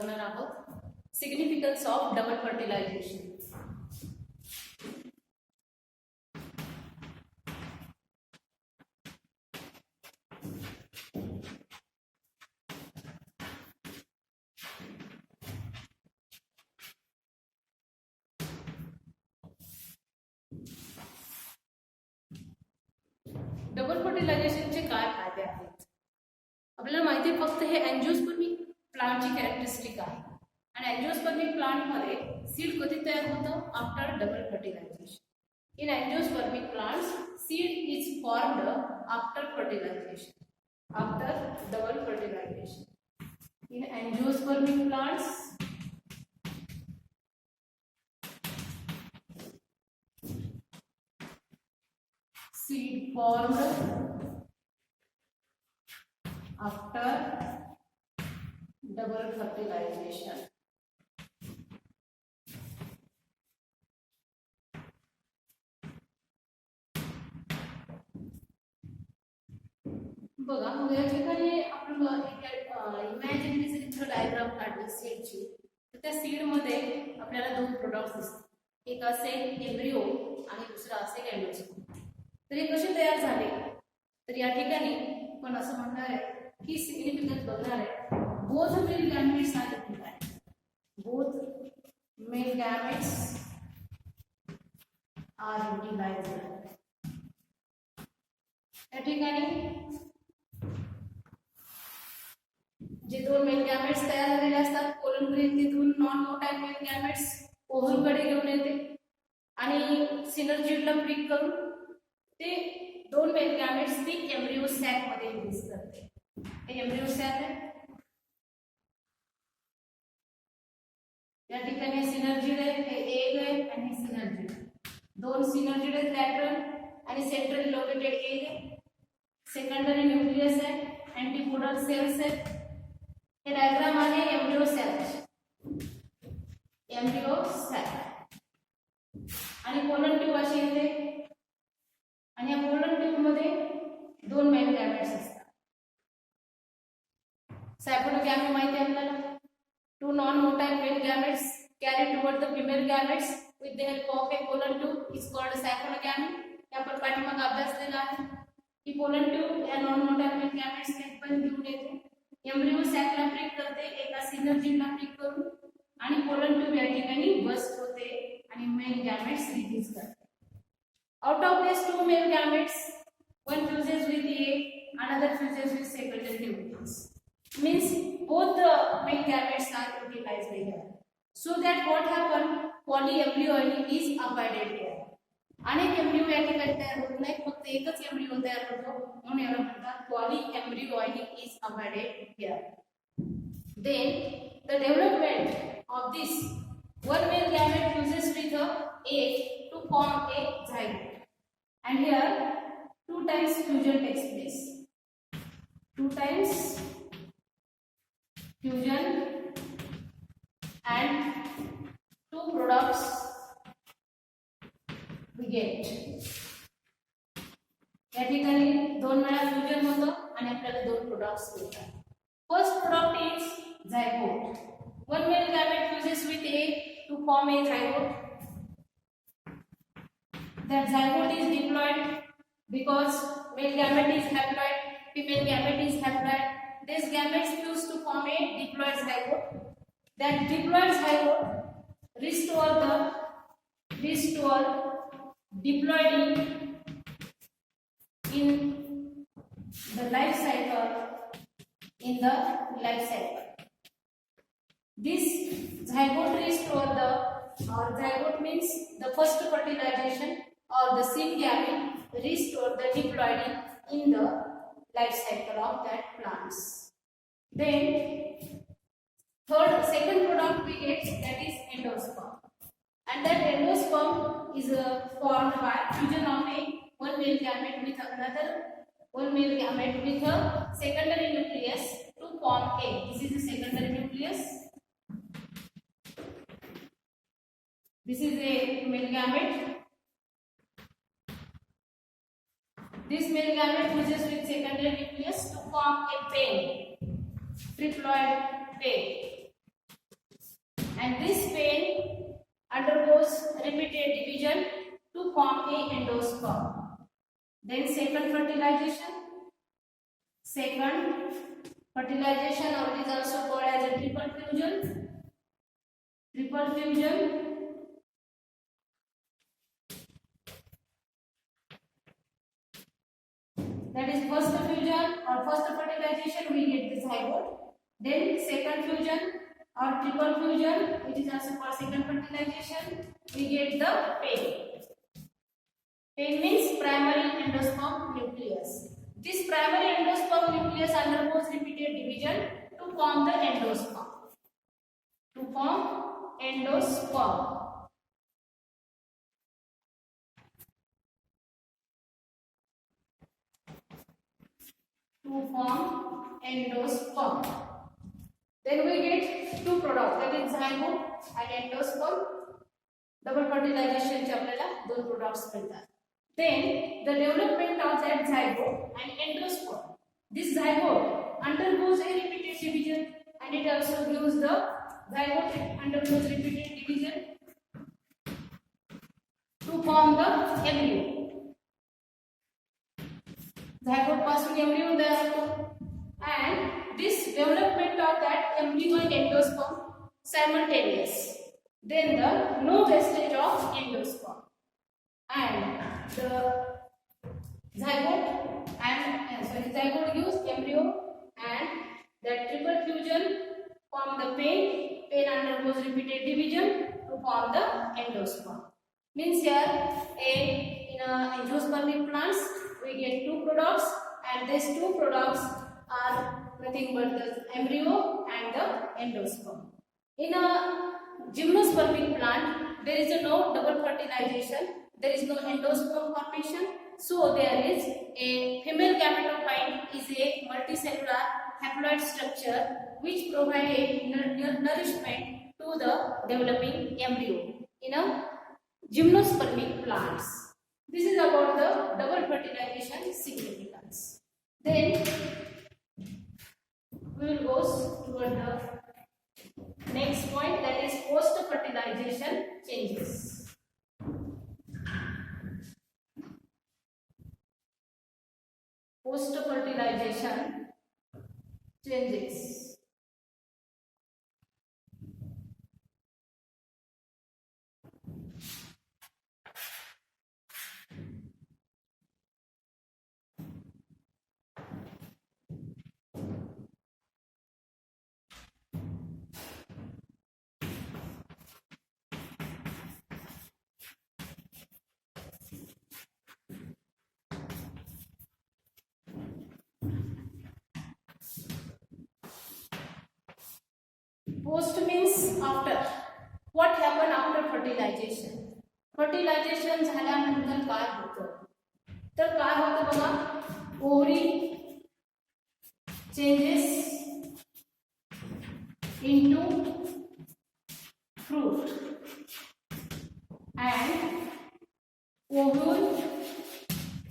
बघणार आहोत significance of double fertilization. Double फर्टिलायझेशनचे काय फायदे आहेत? आपल्याला माहिती आहे फक्त हे अँजिओस्पर्मिक प्लांटची कॅरेक्टरिस्टिक आहे आणि अँजिओस्पर्मिक प्लांटमध्ये सीड कधी तयार होतं? After double fertilization. In angiospermic plants seed is formed after fertilization, after double fertilization. In angiospermic plants seed formed after double fertilization. बघा मग या ठिकाणी आपण इमॅजिनरी जर डायग्राम काढली सीडची तर त्या सीड मध्ये आपल्याला दोन प्रोडक्ट्स दिसतात. एक असेल एम्ब्रिओ आणि दुसरा असेल एंडोस्पर्म. तर हे कसे तयार झाले? तर या ठिकाणी पण असं म्हणणार आहे की सिग्निफिकन्स बघणार आहे both male gametes are utilized. Both male gametes are utilized. या ठिकाणी जे दोन मेल गॅमेट्स तयार झालेले असतात कोलन ग्रेथितून नॉन मोटाईल मेल गॅमेट्स ओव्हमकडे घेऊन येते आणि सिनर्जिडला ब्रेक करून ते दोन मेल गॅमेट्स ती एम्ब्रियो सॅक मध्ये रिलीज करते. हे एम्ब्रियो सॅक आहे. या ठिकाणी सिनर्जिड आहे, हे एग आहे आणि हे सिनर्जिड. दोन सिनर्जिड आहेत लॅटरल आणि सेंट्रली लोकेटेड एग आहे. सेकंडरी न्यूक्लियस आहे, अँटीपोडल सेल्स आहेत. हे डायग्राम आहे एम्ब्रियो सॅक. एम्ब्रियो सॅक आणि कोलन ट्यूब अशी येते आणि या कोलन ट्यूब मध्ये दोन मेल गॅमेट्स असतात. सायपोनोगॅमी माहिती आहे आपल्याला. Two non motile male gametes carry toward the female gametes with the help of a pollen tube is called siphonogamy. हे आपण पाठीमागे अभ्यासलेला आहे. ही कोलन ट्यूब या नॉन मोटाईल मेल गॅमेट्स ने पण घेऊन येते, एम्ब्रियो सॅकला ब्रेक करते एका सिनर्जिडला ब्रेक करून आणि कोलन ट्यूब या ठिकाणी बस्ट होते आणि मेल गॅमेट्स रिलीज करते. Out of these two male gametes, one fuses with egg, another fuses with secondary nucleus. Means both the male gametes are utilized here. So that what happen? Polyembryony is avoided here. अनेक embryo या ठिकाणी तयार होत नाही, फक्त एकच embryo तयार होतो म्हणून याला म्हणतात polyembryony is avoided here. Then the development of this one male gamete fuses with a egg to form a zygote. And here two times fusion takes place. Two times fusion and two products we get. या ठिकाणी दोन वेळा fusion होतं आणि आपल्याला दोन products मिळतात. First product is zygote. One male gamete fuses with egg to form a zygote. That zygote is diploid because male gamete is haploid, female gamete is haploid. These gametes fuse to form a diploid zygote. That diploid zygote restore diploidy in the life cycle. This zygote restore zygote means the first fertilization or the seed gamete restore the diploidy in the life cycle of that plants. Then second product we get, that is endosperm, and that endosperm is formed by fusion of one male gamete with another one male gamete with a secondary nucleus to form egg. This is the secondary nucleus. This is a male gamete. This male gamete fuses with secondary nucleus to form a peg, triploid peg. and this pain undergoes repeated division to form a endosperm. Then second fertilization. Second fertilization, or it is also called as a triple fusion. Triple fusion. That is first fusion or first fertilization, we get the zygote. Then second fusion or triple fusion, it is also called second fertilization, we get the pain. Pain means primary endosperm nucleus. This primary endosperm nucleus undergoes repeated division to form the endosperm. To form endosperm. To form endosperm. Then we get two products, that is zygote and endosperm. Double fertilization चे आपल्याला दोन products मिळतात. Then the development of that zygote and endosperm. This zygote undergoes a repeated division, and it also gives the zygote undergoes repeated division to form the embryo. Zygote पासून embryo तयार होतो, and this development of that embryo and endosperm simultaneous. Then the no wastage of endosperm, and the zygote gives embryo, and that triple fusion form the pain undergoes repeated division to form the endosperm. Means here in angiospermic plants we get two products, and these two products are nothing but the embryo and the endosperm. In a gymnospermic plant there is no double fertilization, there is no endosperm formation, so there is a female gametophyte is a multicellular haploid structure which provide a nourishment to the developing embryo in a gymnospermic plants. This is about the double fertilization significance. Then we will go toward the next point, that is post fertilization changes. Post fertilization changes. Post means after. What happened after fertilization? Fertilization झाल्यानंतर काय होतं? तर काय होतं बघा, ovary changes into fruit and ovule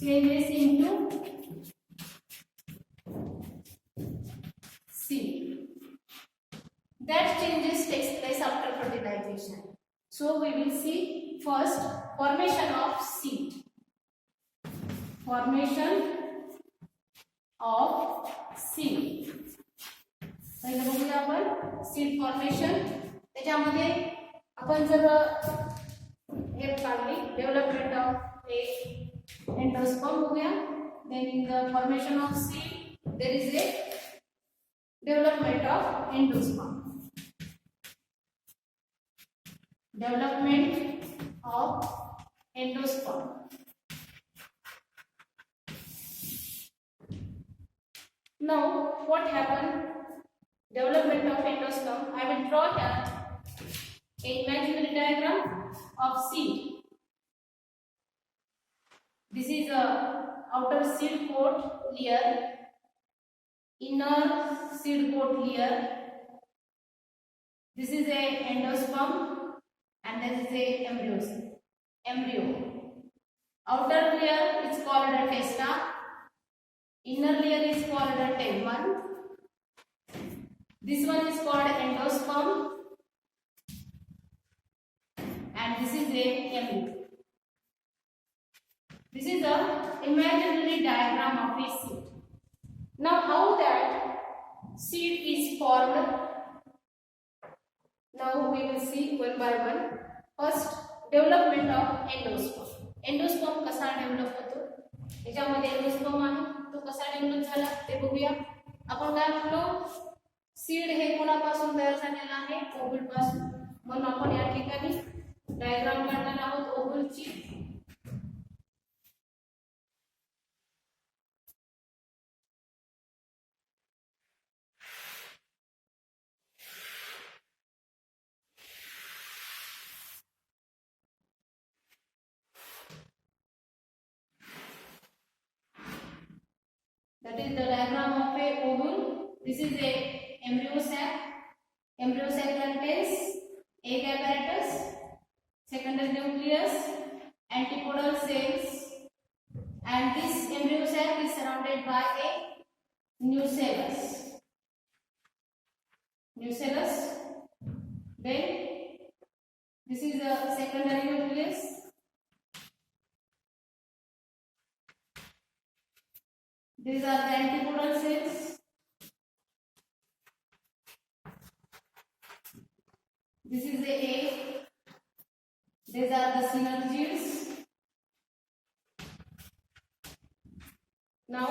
changes into seed. That changes takes place after fertilization. So we will see first formation of seed. Formation of seed. पहिले बघूया आपण seed formation. त्याच्यामध्ये आपण जर हे काढली development of a endosperm बघूया. Then in the formation of seed there is a development of endosperm. Development of endosperm. Now what happened? Development of endosperm. I will draw here an imaginary diagram of seed. This is a outer seed coat layer, inner seed coat layer. This is a endosperm and this is a embryo. Outer layer is called a testa. Inner layer is called a tegmen. This one is called endosperm and this is a embryo. This is the imaginary diagram of a seed. Now how that seed is formed? Now we will see one by one. First, development of endosperm. Endosperm कसा develop होतो, याच्यामध्ये endosperm आहे तो कसा develop झाला ते बघूया. आपण काय म्हणलो, सीड हे कोणापासून तयार झालेला आहे, ओव्हल पासून. म्हणून आपण या ठिकाणी डायग्राम काढणार आहोत ओव्हलची. That is the diagram of a oval. This is a embryo sac. Embryo sac contains egg apparatus, secondary nucleus, antipodal cells, and this embryo sac is surrounded by a nucellus. Nucellus. Then this is a secondary nucleus. These are the antipodal cells. This is the egg. These are the synergids. Now,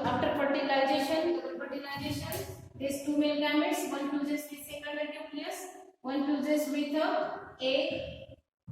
after fertilization, these two male gametes, one fuses with secondary nucleus, one fuses with a egg.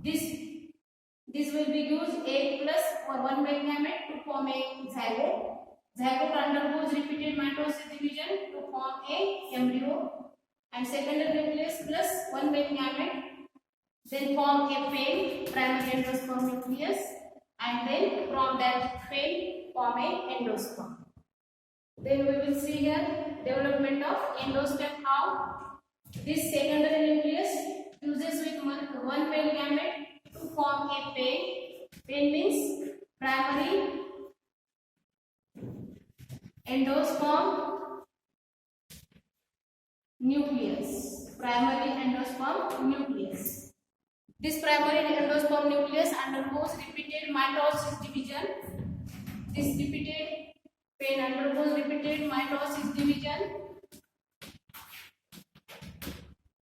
This will be used egg plus one male gamete to form a zygote. Zygote undergoes repeated mitosis division to form a embryo, and secondary nucleus plus one male gamete then form a pale, primary endosperm nucleus, and then from that pale form a endosperm. Then we will see here development of endosperm. How this secondary nucleus fuses with one male gamete to form a pale. Pale means primary endosperm nucleus. Primary endosperm nucleus. This primary endosperm nucleus undergoes repeated mitosis division. This repeated pale undergoes repeated mitosis division.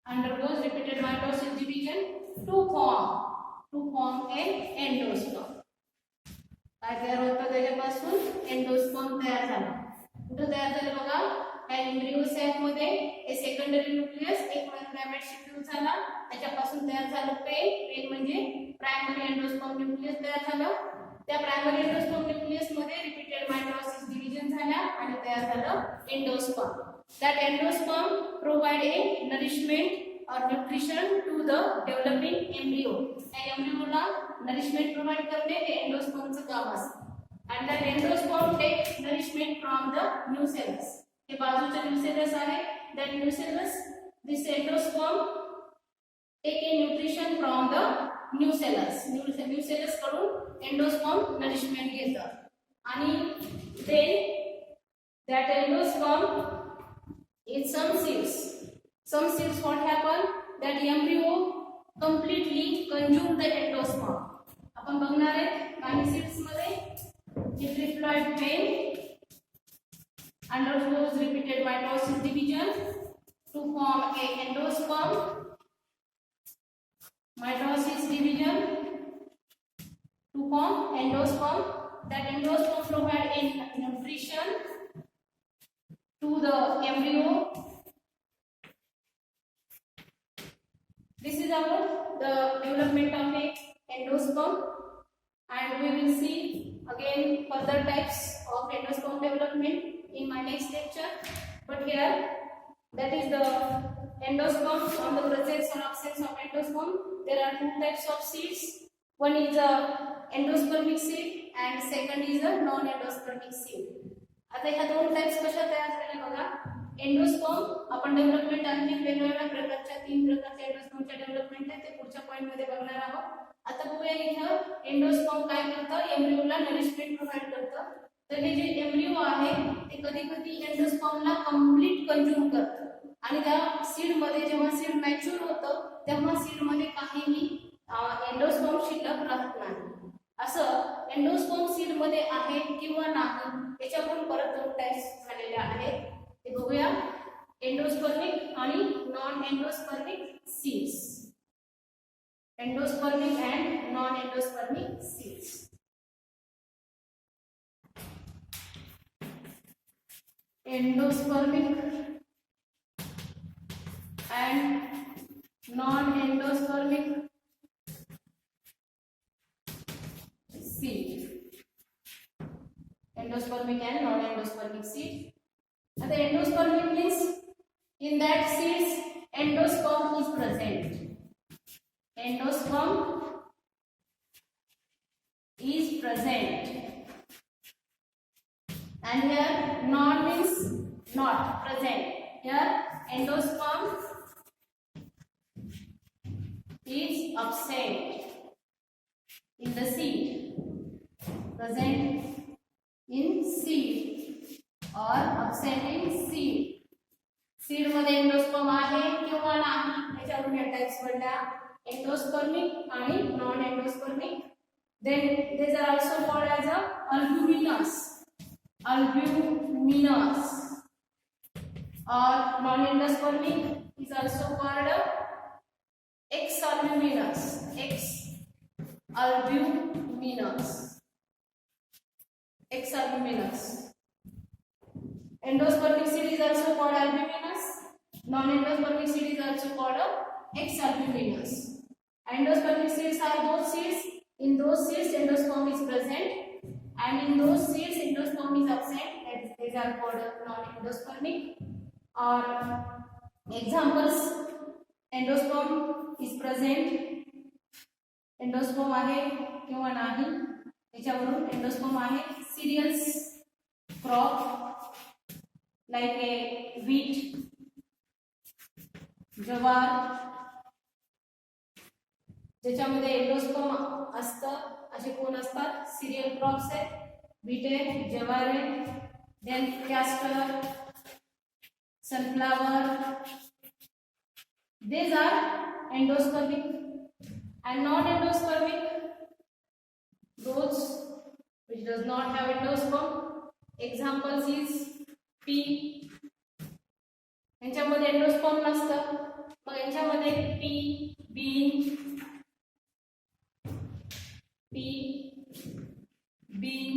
Undergoes repeated mitosis division to form a endosperm. काय तयार होतं त्याच्यापासून, endosperm तयार झाला. कुठे तयार झाले बघा, या एम्ब्रियो सॅक मध्ये हे सेकंडरी न्यूक्लियस एक गॅमेट फ्यूज झाला, त्याच्यापासून तयार झालं पेल म्हणजे प्रायमरी एंडोस्पर्म न्यूक्लियस तयार झालं. त्या प्रायमरी एंडोस्पर्म न्यूक्लियस मध्ये रिपीटेड मायटोसिस डिव्हिजन झाल्या आणि तयार झालं endosperm. That endosperm provide a nourishment or nutrition to the developing embryo. त्या एम्ब्रियोला nourishment provide करणे हे एंडोस्पर्मचं काम असतं. And that endosperm takes nourishment from the nucellus. हे बाजूचे nucellus आहे. That nucellus, this endosperm take a nutrition from the nucellus. Nucellus कडून endosperm nourishment घेतं. आणि then that endosperm in some seeds what happen, that embryo completely consume the endosperm. आपण बघणार आहे काही seeds मध्ये triploid vein undergoes repeated mitosis division to form a endosperm. Mitosis division to form endosperm. That endosperm provide a nutrition to the embryo. This is about the development of a endosperm, and we will see again further types of endosperm development in my next lecture. But here, that is the endosperm. On the presence or absence of endosperm, there are two types of seeds. One is a endospermic seed and second is a non-endospermic seed. आता ह्या दोन types कशा तयार झाल्या बघा. Endosperm आपण development आणखी वेगवेगळ्या प्रकारच्या 3 प्रकारच्या एंडोस्पर्मच्या डेव्हलपमेंट आहे ते पुढच्या पॉइंट मध्ये बघणार आहोत. आता बघूया इथं एंडोस्पर्म काय करतं, एम्ब्रियोला नरिशमेंट प्रोव्हाइड करतं. तर हे जे एम्ब्रियो आहे ते कधी कधी एंडोस्पर्मला कंप्लीट कंज्यूम करतं. आणि त्या सीड मध्ये जेव्हा सीड मॅच्युअर होतं तेव्हा सीड मध्ये काहीही एंडोस्पर्म शिल्लक राहत नाही. असं एंडोस्पर्म सीड मध्ये आहे किंवा नाही याच्यावरून परत 2 टाइप्स झालेले आहेत. ते बघूया, एंडोस्पर्मिक आणि non endospermic seeds. Endospermic and non endospermic seeds. Endospermic and non-endospermic seed. Endospermic and non-endospermic seed. And the endospermic means in that seeds endosperm is present. Endosperm is present. And here non means not present. Here endosperm is absent in the seed, present in seed or absent in seed. Seed मध्ये endosperm आहे किंवा नाही याच्यावरून या types बनल्या, endospermic आणि non endospermic. Then these are also called as a albuminous, albuminous, or non endospermic is also called a exalbuminous, exalbuminous, exalbuminous. Endospermic seed is also called albuminous. Non-endospermic seed is also called exalbuminous. Endospermic seeds are those seeds. In those seeds, endosperm is present, and in those seeds, endosperm is absent. These are called non-endospermic. Or examples: endosperm is present. Endosperm आहे किंवा नाही याच्यावरून endosperm आहे. Cereals crop like a wheat, jowar, ज्याच्यामध्ये endosperm असतं असे कोण असतात, सिरियल क्रॉप्स आहेत. व्हीट आहे, ज्वार आहे, then castor, sunflower. These are endospermic. And non-endospermic, those which does not have endosperm. Examples is pea. यांच्यामध्ये एंडोस्पर्म नसतं, मग यांच्यामध्ये pea, bean,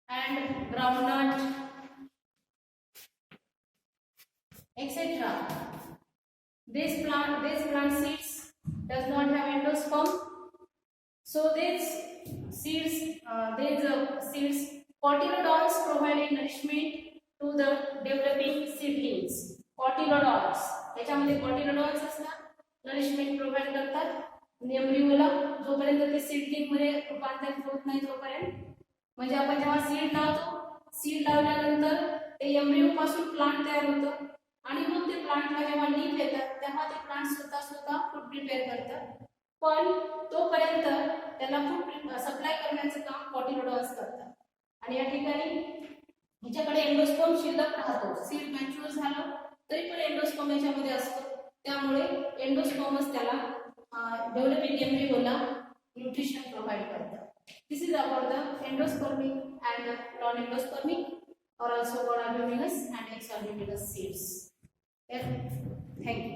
and groundnut, etc. This plant seeds does not have endosperm, so these seeds cotyledons provide nourishment to the developing seedlings. Cotyledons याच्यामध्ये cotyledons असतात, nourishment provide करतात एम्ब्रियोला जोपर्यंत ते seedling मध्ये रूपांतरित होत नाही तोपर्यंत. म्हणजे आपण जेव्हा सीड लावतो, सीड लावल्यानंतर ते एम्ब्रियो पासून प्लांट तयार होतं आणि मग ते प्लांटला जेव्हा लीफ येतात तेव्हा ते प्लांट स्वतः फूड प्रिपेअर करतात. पण तोपर्यंत त्याला फूड सप्लाय करण्याचं काम कॉटिलोडॉन्स करतात. आणि या ठिकाणी हिच्याकडे एंडोस्पर्म शिल्लक राहतो. सीड मॅच्युअर झालं तरी पण एंडोस्पर्म याच्यामध्ये असतो, त्यामुळे एंडोस्पर्मच त्याला डेव्हलपिंग एम्ब्रियोला न्यूट्रिशन प्रोव्हाइड करतात. This is about the endospermic and non endospermic or also called albuminous and exalbuminous seeds. Thank you.